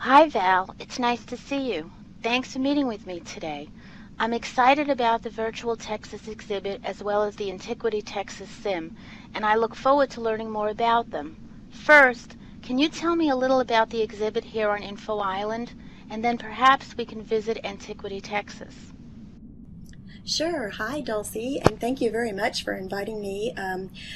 Hi Val, it's nice to see you. Thanks for meeting with me today. I'm excited about the Virtual Texas exhibit as well as the Antiquity Texas Sim, and I look forward to learning more about them. First, can you tell me a little about the exhibit here on Info Island, and then perhaps we can visit Antiquity Texas? Sure. Hi, Dulcie, and thank you very much for inviting me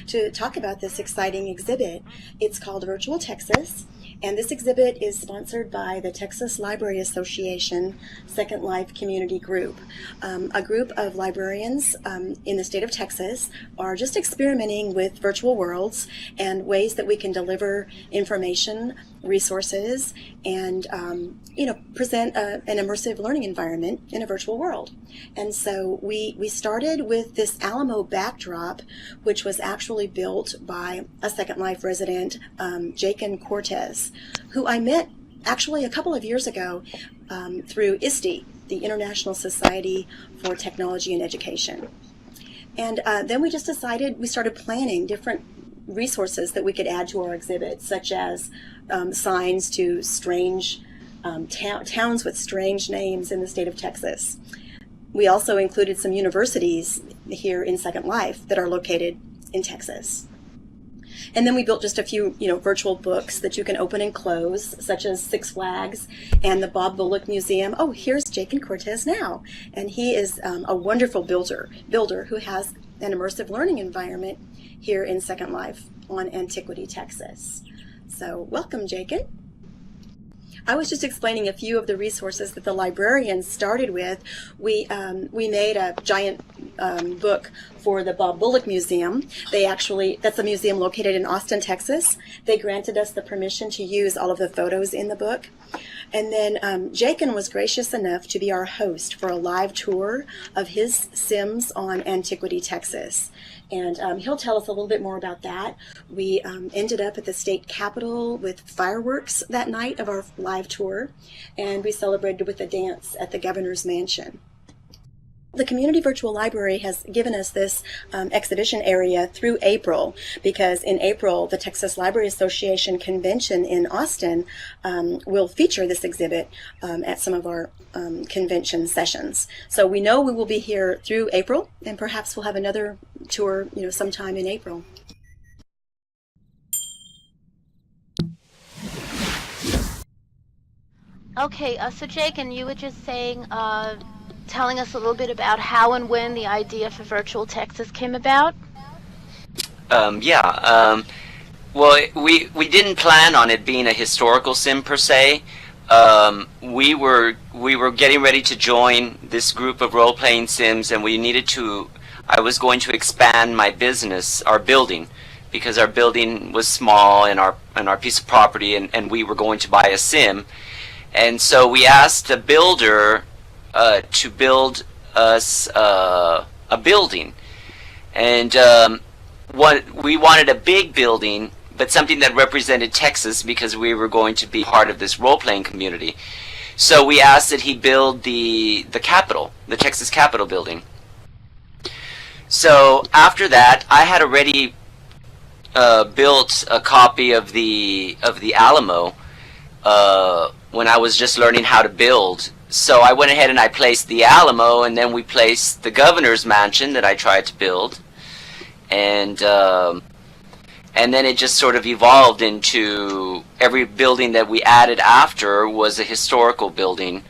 to talk about this exciting exhibit. It's called Virtual Texas, and this exhibit is sponsored by the Texas Library Association Second Life Community Group. A group of librarians in the state of Texas are just experimenting with virtual worlds and ways that we can deliver information, resources, and present an immersive learning environment in a virtual world. And so we started with this Alamo backdrop, which was actually built by a Second Life resident, Jakin Cortez, who I met actually a couple of years ago through ISTE, the International Society for Technology and Education. And then we just decided, we started planning different resources that we could add to our exhibit, such as signs to strange towns with strange names in the state of Texas. We also included some universities here in Second Life that are located in Texas. And then we built just a few, virtual books that you can open and close, such as Six Flags and the Bob Bullock Museum. Oh, here's Jakin Cortez now, and he is a wonderful builder who has an immersive learning environment here in Second Life on Antiquity, Texas. So welcome, Jakin. I was just explaining a few of the resources that the librarians started with. We made a giant book for the Bob Bullock Museum. That's a museum located in Austin, Texas. They granted us the permission to use all of the photos in the book. And then Jakin was gracious enough to be our host for a live tour of his Sims on Antiquity, Texas. And he'll tell us a little bit more about that. We ended up at the state capitol with fireworks that night of our live tour, and we celebrated with a dance at the governor's mansion. The Community Virtual Library has given us this exhibition area through April, because in April, the Texas Library Association convention in Austin will feature this exhibit at some of our convention sessions. So we know we will be here through April, and perhaps we'll have another tour, sometime in April. Okay, so Jakin, you were just saying, telling us a little bit about how and when the idea for Virtual Texas came about? Yeah. Well, we didn't plan on it being a historical sim per se. We were getting ready to join this group of role-playing sims, and I was going to expand my business, our building, because our building was small and our piece of property, and we were going to buy a sim. And so we asked a builder to build us a building, and we wanted a big building, but something that represented Texas, because we were going to be part of this role-playing community. So we asked that he build the Capitol, the Texas Capitol building. So after that, I had already built a copy of the Alamo when I was just learning how to build. So I went ahead and I placed the Alamo, and then we placed the governor's mansion that I tried to build, and then it just sort of evolved into every building that we added after was a historical building.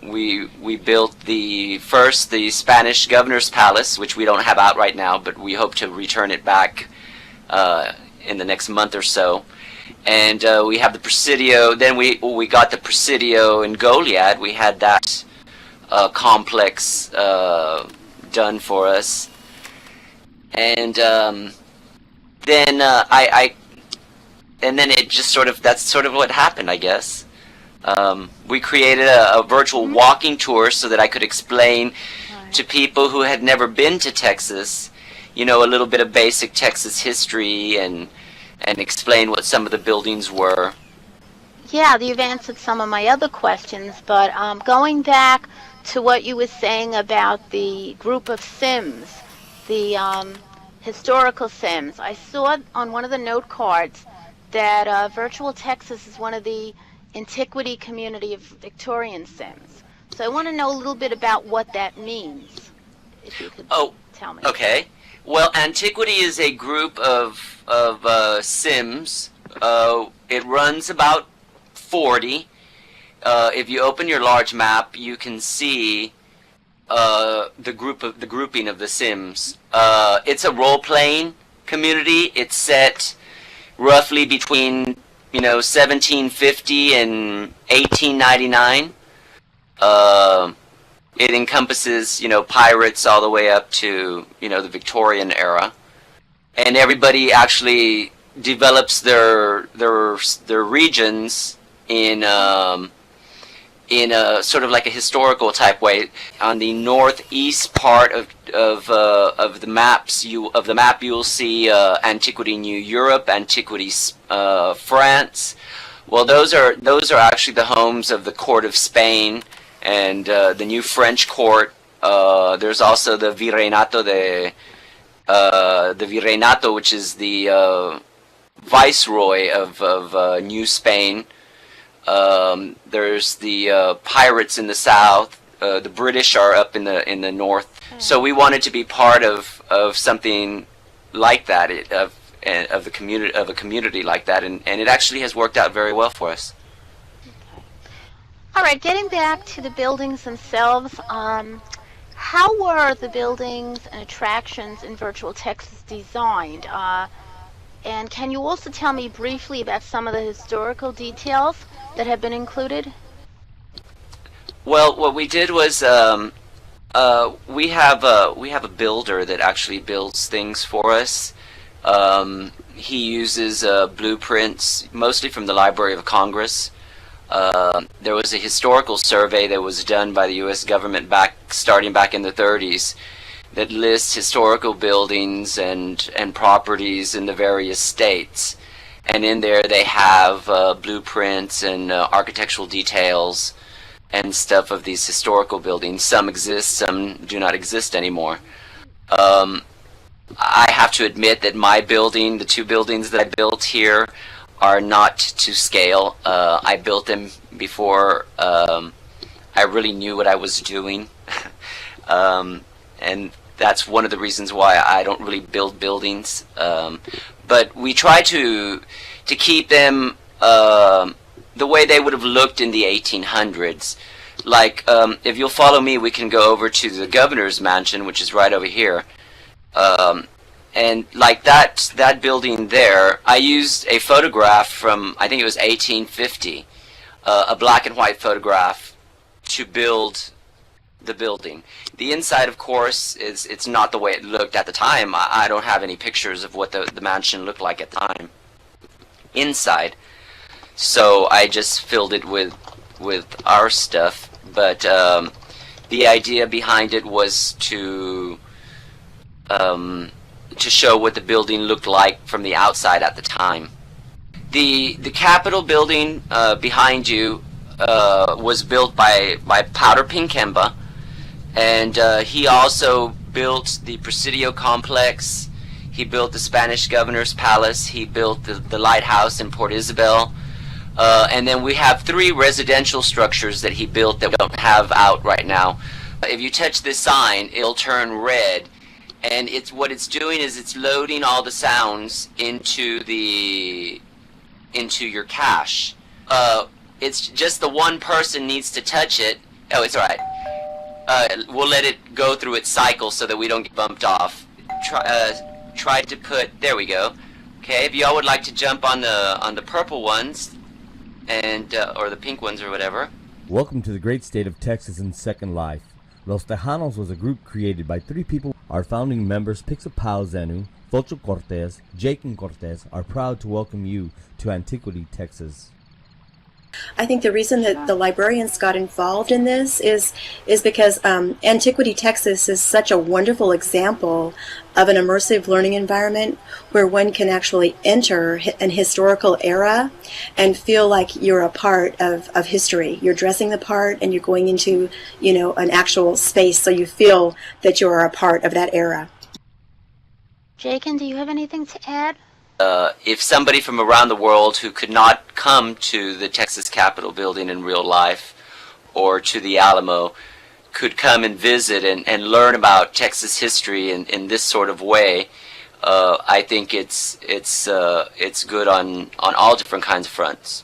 We built the Spanish Governor's Palace, which we don't have out right now, but we hope to return it back in the next month or so. And we have the Presidio. Then we got the Presidio in Goliad. We had that complex done for us, and then it just that's sort of what happened, I guess. We created a virtual walking tour so that I could explain to people who had never been to Texas, a little bit of basic Texas history, and explain what some of the buildings were. Yeah, you've answered some of my other questions, but going back to what you were saying about the group of Sims, the historical Sims, I saw on one of the note cards that Virtual Texas is one of the antiquity community of Victorian Sims. So I want to know a little bit about what that means, if you could tell me. Okay. Well, Antiquity is a group of Sims. It runs about 40. If you open your large map, you can see the grouping of the Sims. It's a role-playing community. It's set roughly between 1750 and 1899. It encompasses pirates all the way up to the Victorian era, and everybody actually develops their regions in a sort of like a historical type way. On the northeast part of the map, you'll see Antiquity New Europe, Antiquity France. Well, those are actually the homes of the court of Spain and the new French court. There's also the Virreinato which is the viceroy of New Spain. There's the pirates in the south. The British are up in the north. So we wanted to be part of something like that, of a community like that, and it actually has worked out very well for us. All right, getting back to the buildings themselves, how were the buildings and attractions in Virtual Texas designed? And can you also tell me briefly about some of the historical details that have been included? Well, what we did was we have a builder that actually builds things for us. He uses blueprints mostly from the Library of Congress. There was a historical survey that was done by the U.S. government starting back in the 30s that lists historical buildings and properties in the various states. And in there they have blueprints and architectural details and stuff of these historical buildings. Some exist, some do not exist anymore. I have to admit that my building, the two buildings that I built here, are not to scale. I built them before I really knew what I was doing. And that's one of the reasons why I don't really build buildings. But we try to keep them the way they would have looked in the 1800s. Like, if you'll follow me, we can go over to the governor's mansion, which is right over here. And like that building there, I used a photograph from, I think it was 1850, a black and white photograph to build the building. The inside, of course, it's not the way it looked at the time. I don't have any pictures of what the mansion looked like at the time inside. So I just filled it with our stuff. But the idea behind it was to show what the building looked like from the outside at the time. The Capitol building behind you was built by Powder Pinkemba, and he also built the Presidio complex. He built the Spanish Governor's Palace. He built the lighthouse in Port Isabel. And then we have 3 residential structures that he built that we don't have out right now. If you touch this sign, it'll turn red. And what it's doing is it's loading all the sounds into your cache. It's just the one person needs to touch it. Oh, it's alright. We'll let it go through its cycle so that we don't get bumped off. Try to put, there we go. Okay, if y'all would like to jump on the purple ones and or the pink ones or whatever. Welcome to the great state of Texas in Second Life. Los Tejanos was a group created by 3 people. Our founding members, Pixapao Zenu, Focho Cortez, Jake and Cortez, are proud to welcome you to Antiquity, Texas. I think the reason that the librarians got involved in this is because Antiquity, Texas is such a wonderful example of an immersive learning environment where one can actually enter an historical era and feel like you're a part of history. You're dressing the part and you're going into, an actual space, so you feel that you're a part of that era. Jakin, do you have anything to add? if somebody from around the world who could not come to the Texas Capitol building in real life or to the Alamo could come and visit and learn about Texas history in this sort of way, I think it's good on all different kinds of fronts.